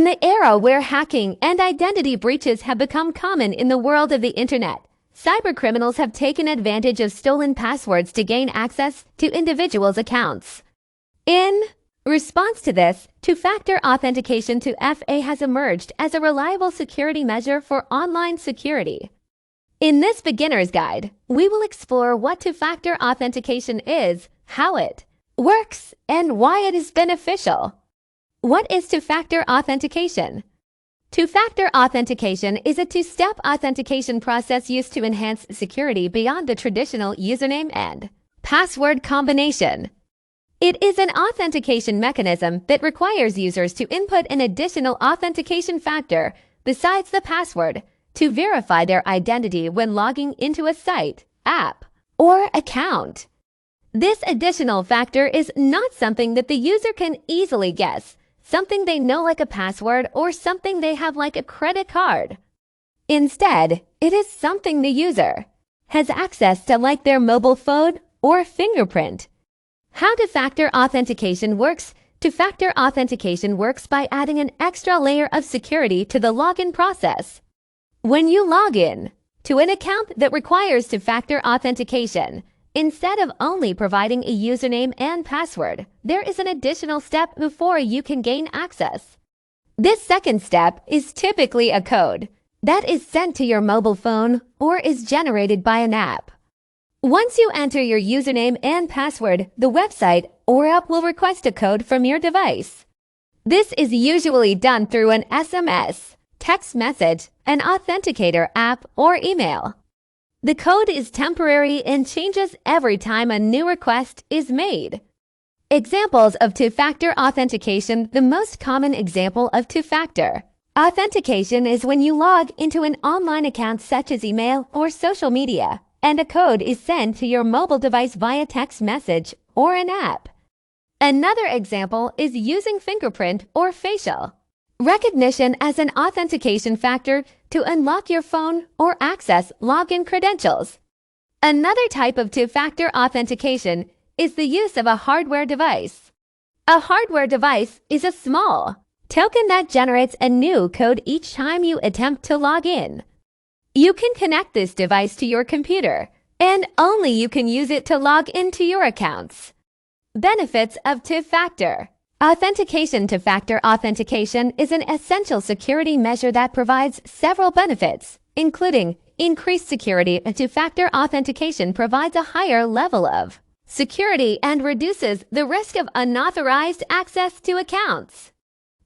In the era where hacking and identity breaches have become common in the world of the internet, cybercriminals have taken advantage of stolen passwords to gain access to individuals' accounts. In response to this, two-factor authentication to FA has emerged as a reliable security measure for online security. In this beginner's guide, we will explore what two-factor authentication is, how it works, and why it is beneficial. What is two-factor authentication? Two-factor authentication is a two-step authentication process used to enhance security beyond the traditional username and password combination. It is an authentication mechanism that requires users to input an additional authentication factor besides the password to verify their identity when logging into a site, app, or account. This additional factor is not something that the user can easily guess, something they know like a password or something they have like a credit card. Instead, it is something the user has access to like their mobile phone or fingerprint. How two-factor authentication works? Two-factor authentication works by adding an extra layer of security to the login process. When you log in to an account that requires two-factor authentication, instead of only providing a username and password, there is an additional step before you can gain access. This second step is typically a code that is sent to your mobile phone or is generated by an app. Once you enter your username and password, the website or app will request a code from your device. This is usually done through an SMS, text message, an authenticator app, or email. The code is temporary and changes every time a new request is made. Examples of two-factor authentication. The most common example of two-factor authentication is when you log into an online account such as email or social media, and a code is sent to your mobile device via text message or an app. Another example is using fingerprint or facial recognition as an authentication factor to unlock your phone or access login credentials. Another type of two-factor authentication is the use of a hardware device. A hardware device is a small token that generates a new code each time you attempt to log in. You can connect this device to your computer, and only you can use it to log into your accounts. Benefits of two-factor authentication. Two-factor authentication is an essential security measure that provides several benefits, including increased security. Two-factor authentication provides a higher level of security and reduces the risk of unauthorized access to accounts.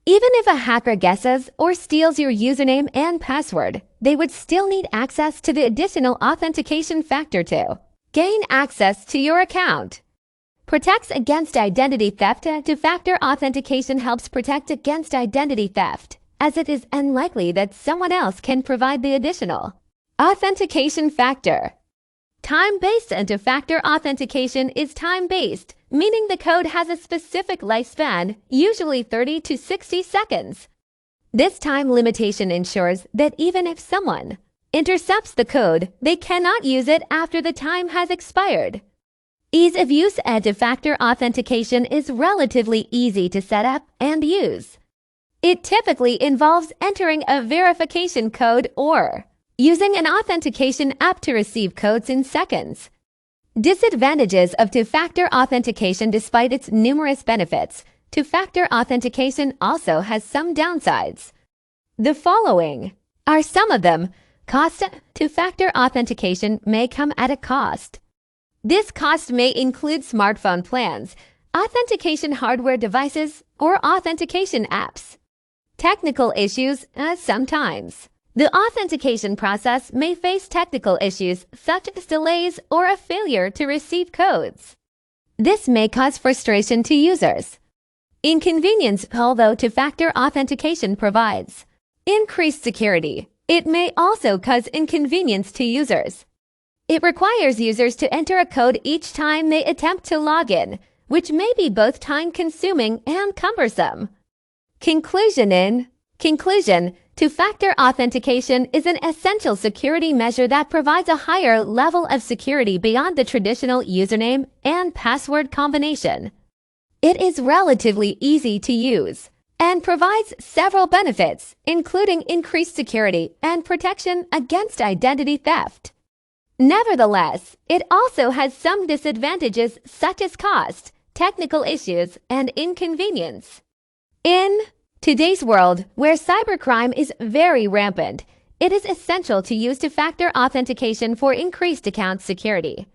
Even if a hacker guesses or steals your username and password, they would still need access to the additional authentication factor to gain access to your account. Protects against identity theft. Two-factor authentication helps protect against identity theft, as it is unlikely that someone else can provide the additional authentication factor. Time-based. Two-factor authentication is time-based, meaning the code has a specific lifespan, usually 30 to 60 seconds. This time limitation ensures that even if someone intercepts the code, they cannot use it after the time has expired. Ease of use. Two-factor authentication is relatively easy to set up and use. It typically involves entering a verification code or using an authentication app to receive codes in seconds. Disadvantages of two-factor authentication. Despite its numerous benefits, two-factor authentication also has some downsides. The following are some of them. Cost. Two-factor authentication may come at a cost. This cost may include smartphone plans, authentication hardware devices, or authentication apps. Technical issues. Sometimes the authentication process may face technical issues such as delays or a failure to receive codes. This may cause frustration to users. Inconvenience. Although two-factor authentication provides increased security, it may also cause inconvenience to users. It requires users to enter a code each time they attempt to log in, which may be both time-consuming and cumbersome. Conclusion. In conclusion, two-factor authentication is an essential security measure that provides a higher level of security beyond the traditional username and password combination. It is relatively easy to use, and provides several benefits, including increased security and protection against identity theft. Nevertheless, it also has some disadvantages such as cost, technical issues, and inconvenience. In today's world, where cybercrime is very rampant, it is essential to use two-factor authentication for increased account security.